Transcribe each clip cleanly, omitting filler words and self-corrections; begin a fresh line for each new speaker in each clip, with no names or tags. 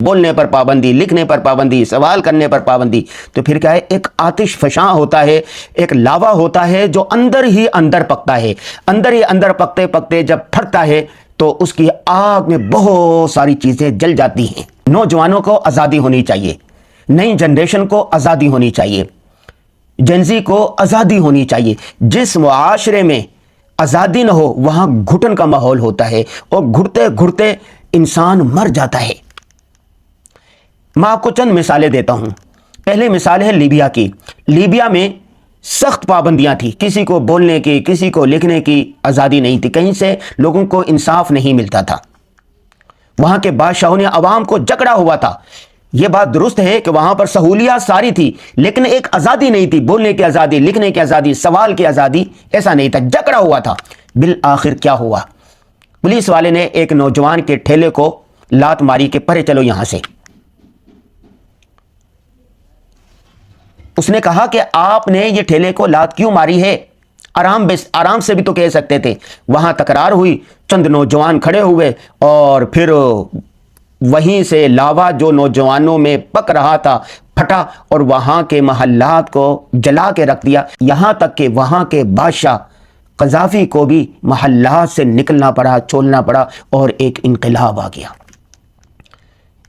بولنے پر پابندی، لکھنے پر پابندی، سوال کرنے پر پابندی، تو پھر کیا ہے، ایک آتش فشاں ہوتا ہے، ایک لاوا ہوتا ہے جو اندر ہی اندر پکتا ہے، اندر ہی اندر پکتے پکتے جب پھٹتا ہے تو اس کی آگ میں بہت ساری چیزیں جل جاتی ہیں۔ نوجوانوں کو آزادی ہونی چاہیے، نئی جنریشن کو آزادی ہونی چاہیے، جنزی کو آزادی ہونی چاہیے۔ جس معاشرے میں آزادی نہ ہو وہاں گھٹن کا ماحول ہوتا ہے، اور گھٹتے گھٹتے انسان مر جاتا ہے۔ میں آپ کو چند مثالیں دیتا ہوں۔ پہلے مثال ہے لیبیا کی۔ لیبیا میں سخت پابندیاں تھیں، کسی کو بولنے کی، کسی کو لکھنے کی آزادی نہیں تھی، کہیں سے لوگوں کو انصاف نہیں ملتا تھا۔ وہاں کے بادشاہوں نے عوام کو جکڑا ہوا تھا۔ یہ بات درست ہے کہ وہاں پر سہولیات ساری تھی، لیکن ایک آزادی نہیں تھی، بولنے کی آزادی، لکھنے کی آزادی، سوال کی آزادی، ایسا نہیں تھا، جکڑا ہوا تھا۔ بالآخر کیا ہوا؟ پولیس والے نے ایک نوجوان کے ٹھیلے کو لات ماری کہ پرے چلو یہاں سے۔ اس نے کہا کہ آپ نے یہ ٹھیلے کو لات کیوں ماری ہے؟ آرام سے بھی تو کہہ سکتے تھے۔ وہاں تکرار ہوئی، چند نوجوان کھڑے ہوئے، اور پھر وہیں سے لاوا جو نوجوانوں میں پک رہا تھا پھٹا، اور وہاں کے محلات کو جلا کے رکھ دیا، یہاں تک کہ وہاں کے بادشاہ قذافی کو بھی محلات سے نکلنا پڑا، چھوڑنا پڑا، اور ایک انقلاب آ گیا۔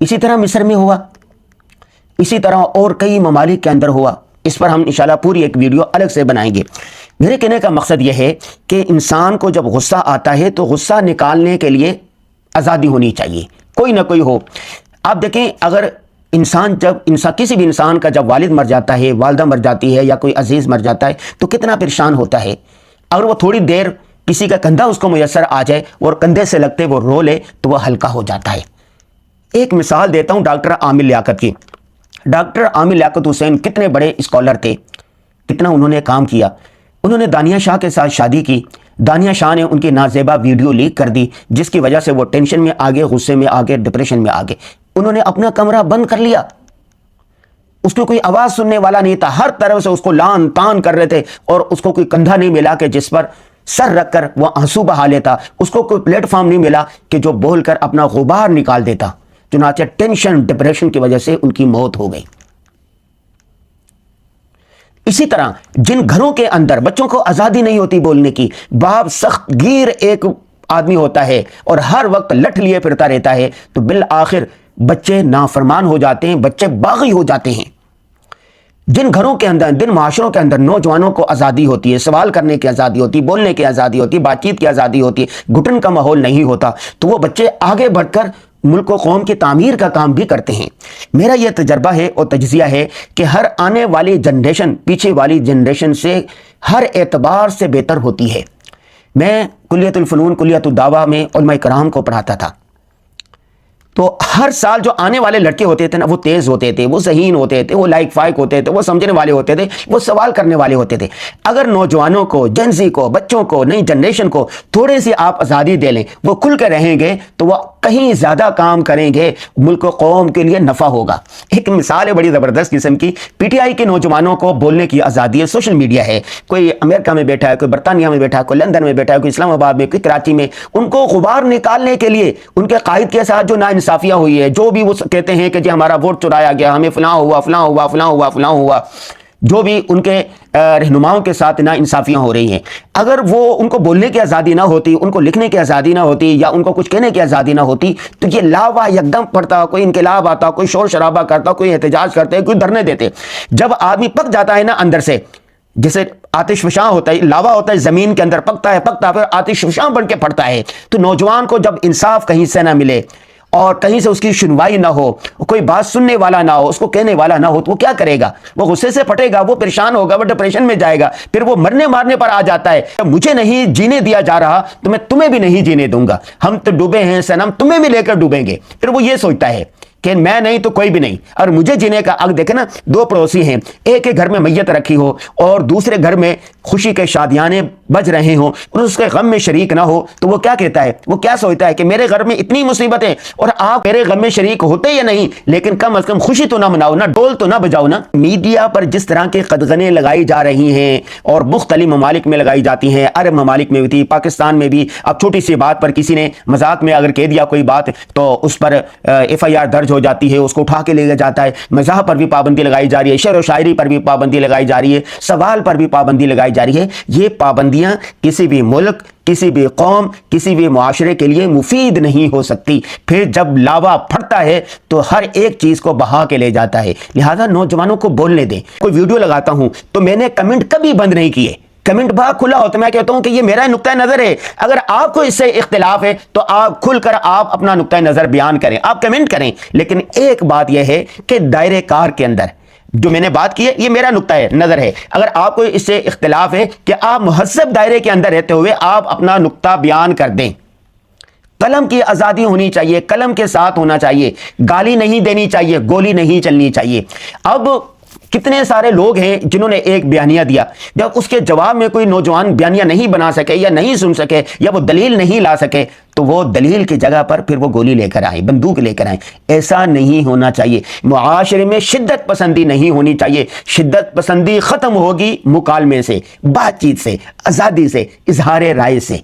اسی طرح مصر میں ہوا، اسی طرح اور کئی ممالک کے اندر ہوا۔ اس پر ہم انشاءاللہ پوری ایک ویڈیو الگ سے بنائیں گے۔ میرے کہنے کا مقصد یہ ہے کہ انسان کو جب غصہ آتا ہے تو غصہ نکالنے کے لیے آزادی ہونی چاہیے، کوئی نہ کوئی ہو۔ آپ دیکھیں، اگر کسی بھی انسان کا جب والد مر جاتا ہے، والدہ مر جاتی ہے، یا کوئی عزیز مر جاتا ہے تو کتنا پریشان ہوتا ہے۔ اگر وہ تھوڑی دیر کسی کا کندھا اس کو میسر آ جائے اور کندھے سے لگتے وہ رو لے تو وہ ہلکا ہو جاتا ہے۔ ایک مثال دیتا ہوں ڈاکٹر عامر لیاقت کی۔ ڈاکٹر عامر لیاقت حسین کتنے بڑے اسکالر تھے، کتنا انہوں نے کام کیا۔ انہوں نے دانیہ شاہ کے ساتھ شادی کی، دانیہ شاہ نے ان کی نازیبا ویڈیو لیک کر دی، جس کی وجہ سے وہ ٹینشن میں آگے، غصے میں آگے، ڈپریشن میں آگے۔ انہوں نے اپنا کمرہ بند کر لیا، اس کو کوئی آواز سننے والا نہیں تھا، ہر طرف سے اس کو لان تان کر رہے تھے، اور اس کو کوئی کندھا نہیں ملا کہ جس پر سر رکھ کر وہ آنسو بہا لیتا، اس کو کوئی پلیٹ فارم نہیں ملا کہ جو بول کر اپنا غبار نکال دیتا۔ چنانچہ ٹینشن، ڈپریشن کی وجہ سے ان کی موت ہو گئی۔ اسی طرح جن گھروں کے اندر بچوں کو آزادی نہیں ہوتی بولنے کی، باپ سخت گیر ایک آدمی ہوتا ہے اور ہر وقت لٹھ لیے پھرتا رہتا ہے، تو بالآخر بچے نافرمان ہو جاتے ہیں، بچے باغی ہو جاتے ہیں۔ جن گھروں کے اندر، جن معاشروں کے اندر نوجوانوں کو آزادی ہوتی ہے، سوال کرنے کی آزادی ہوتی ہے، بولنے کی آزادی ہوتی ہے، بات چیت کی آزادی ہوتی ہے، گھٹن کا ماحول نہیں ہوتا، تو وہ بچے آگے بڑھ کر ملک و قوم کی تعمیر کا کام بھی کرتے ہیں۔ میرا یہ تجربہ ہے اور تجزیہ ہے کہ ہر آنے والی جنریشن پیچھے والی جنریشن سے ہر اعتبار سے بہتر ہوتی ہے۔ میں کلیت الفنون، کلیت الدعوہ میں علماء کرام کو پڑھاتا تھا، تو ہر سال جو آنے والے لڑکے ہوتے تھے نا، وہ تیز ہوتے تھے، وہ ذہین ہوتے تھے، وہ لائق فائق ہوتے تھے، وہ سمجھنے والے ہوتے تھے، وہ سوال کرنے والے ہوتے تھے۔ اگر نوجوانوں کو، جنزی کو، بچوں کو، نئی جنریشن کو تھوڑے سی آپ آزادی دے لیں، وہ کھل کے رہیں گے تو وہ کہیں زیادہ کام کریں گے، ملک و قوم کے لیے نفع ہوگا۔ ایک مثال ہے بڑی زبردست قسم کی، پی ٹی آئی کے نوجوانوں کو بولنے کی آزادی ہے، سوشل میڈیا ہے، کوئی امریکہ میں بیٹھا ہے، کوئی برطانیہ میں بیٹھا ہے، کوئی لندن میں بیٹھا ہے، کوئی اسلام آباد میں، کوئی کراچی میں، ان کو غبار نکالنے کے لیے ان کے قائد کے ساتھ جو ناانصافیاں ہوئی ہے، جو بھی وہ کہتے ہیں کہ جی ہمارا ووٹ چرایا گیا، ہمیں فلاں ہوا، فلاں ہوا، فلاں ہوا، فلاں ہوا، جو بھی ان کے رہنماؤں کے ساتھ ناانصافیاں ہو رہی ہیں، اگر وہ ان کو بولنے کی آزادی نہ ہوتی، ان کو لکھنے کی آزادی نہ ہوتی، یا ان کو کچھ کہنے کی آزادی نہ ہوتی، تو یہ لاوا یکدم پڑتا، کوئی انقلاب آتا، کوئی شور شرابہ کرتا، کوئی احتجاج کرتے، کوئی دھرنے دیتے۔ جب آدمی پک جاتا ہے نا اندر سے، جیسے آتش فشاں ہوتا ہے، لاوا ہوتا ہے، زمین کے اندر پکتا ہے، پھر آتش فشاں بن کے پھٹتا ہے، تو نوجوان کو جب انصاف کہیں سے نہ ملے اور کہیں سے اس کی سنوائی نہ ہو، کوئی بات سننے والا نہ ہو، اس کو کہنے والا نہ ہو، تو وہ کیا کرے گا؟ وہ غصے سے پھٹے گا، وہ پریشان ہوگا، وہ ڈپریشن میں جائے گا، پھر وہ مرنے مارنے پر آ جاتا ہے۔ مجھے نہیں جینے دیا جا رہا تو میں تمہیں بھی نہیں جینے دوں گا، ہم تو ڈوبے ہیں صنم، تمہیں بھی لے کر ڈوبیں گے۔ پھر وہ یہ سوچتا ہے کہ میں نہیں تو کوئی بھی نہیں، اور مجھے جینے کا حق۔ دیکھیں نا، دو پڑوسی ہیں، ایک کے گھر میں میت رکھی ہو اور دوسرے گھر میں خوشی کے شادیانے بج رہے ہوں اور اس کے غم میں شریک نہ ہو، تو وہ کیا کہتا ہے؟ وہ کیا سوچتا ہے کہ میرے گھر میں اتنی مصیبتیں اور آپ میرے غم میں شریک ہوتے یا نہیں، لیکن کم از کم خوشی تو نہ مناؤ نا، ڈول تو نہ بجاؤ نا۔ میڈیا پر جس طرح کے قدغنیں لگائی جا رہی ہیں اور مختلف ممالک میں لگائی جاتی ہیں، عرب ممالک میں بھی تھی، پاکستان میں بھی، اب چھوٹی سی بات پر کسی نے مذاق میں اگر کہہ دیا کوئی بات تو اس پر ایف آئی آر درج درج ہو جاتی ہے اس کو اٹھا کے لے جاتا ہے. مزاح پر بھی پابندی لگائی جا رہی ہے, شعر و شاعری پر بھی پابندی لگائی جا رہی ہے, سوال پر بھی پابندی لگائی جا رہی ہے. یہ پابندیاں کسی بھی ملک, کسی بھی قوم, کسی بھی معاشرے کے لیے مفید نہیں ہو سکتی. پھر جب لاوا پھٹتا ہے تو ہر ایک چیز کو بہا کے لے جاتا ہے. لہذا نوجوانوں کو بولنے دیں. کوئی ویڈیو لگاتا ہوں تو میں نے کمنٹ کبھی بند نہیں کیے, کمنٹ باہر کھلا ہوتا ہے. میں کہتا ہوں کہ یہ میرا نقطہ نظر ہے, اگر آپ کو اس سے اختلاف ہے تو آپ کھل کر آپ اپنا نقطہ نظر بیان کریں, آپ کمنٹ کریں. لیکن ایک بات یہ ہے کہ دائرے کار کے اندر جو میں نے بات کی ہے یہ میرا نقطہ نظر ہے. اگر آپ کو اس سے اختلاف ہے کہ آپ مہذب دائرے کے اندر رہتے ہوئے آپ اپنا نقطہ بیان کر دیں. قلم کی آزادی ہونی چاہیے, قلم کے ساتھ ہونا چاہیے, گالی نہیں دینی چاہیے, گولی نہیں چلنی چاہیے. اب کتنے سارے لوگ ہیں جنہوں نے ایک بیانیہ دیا, جب اس کے جواب میں کوئی نوجوان بیانیہ نہیں بنا سکے یا نہیں سن سکے یا وہ دلیل نہیں لا سکے تو وہ دلیل کی جگہ پر پھر وہ گولی لے کر آئیں, بندوق لے کر آئیں. ایسا نہیں ہونا چاہیے. معاشرے میں شدت پسندی نہیں ہونی چاہیے. شدت پسندی ختم ہوگی مکالمے سے, بات چیت سے, آزادی سے, اظہار رائے سے.